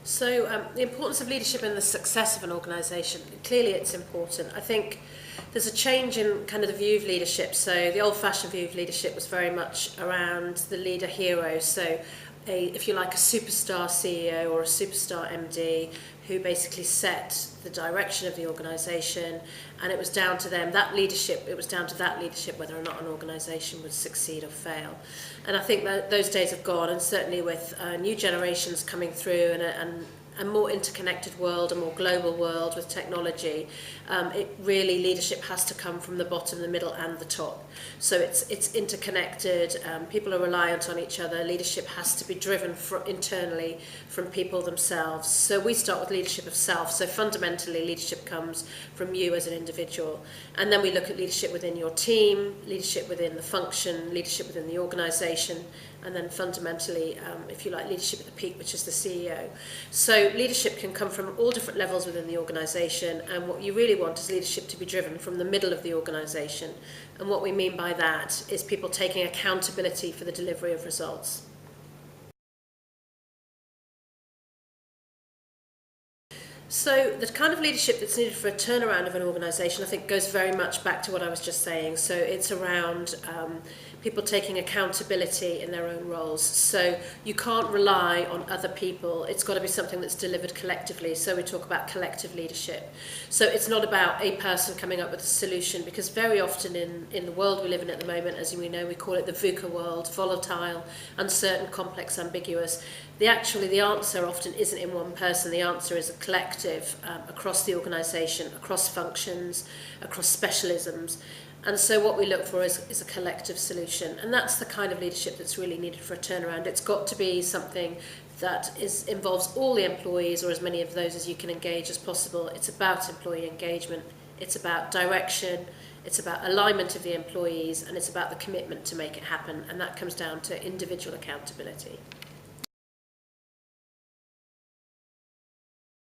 So the importance of leadership in the success of an organisation, clearly it's important. I think there's a change in kind of the view of leadership. So the old-fashioned view of leadership was very much around the leader hero. So if you like, a superstar CEO or a superstar MD who basically set the direction of the organisation, and it was down to them, it was down to that leadership whether or not an organisation would succeed or fail. And I think that those days have gone, and certainly with new generations coming through and a more interconnected world, a more global world with technology, leadership has to come from the bottom, the middle and the top. So it's interconnected, people are reliant on each other, leadership has to be driven internally from people themselves. So we start with leadership of self, so fundamentally leadership comes from you as an individual. And then we look at leadership within your team, leadership within the function, leadership within the organisation, and then fundamentally, if you like, leadership at the peak, which is the CEO. So leadership can come from all different levels within the organisation, and what you really want is leadership to be driven from the middle of the organisation. And what we mean by that is people taking accountability for the delivery of results. So the kind of leadership that's needed for a turnaround of an organisation, I think, goes very much back to what I was just saying. So it's around people taking accountability in their own roles. So you can't rely on other people. It's got to be something that's delivered collectively. So we talk about collective leadership. So it's not about a person coming up with a solution, because very often in the world we live in at the moment, as we know, we call it the VUCA world, volatile, uncertain, complex, ambiguous. The answer often isn't in one person. The answer is a collective across the organisation, across functions, across specialisms. And so what we look for is a collective solution. And that's the kind of leadership that's really needed for a turnaround. It's got to be something that involves all the employees, or as many of those as you can engage as possible. It's about employee engagement. It's about direction. It's about alignment of the employees. And it's about the commitment to make it happen. And that comes down to individual accountability.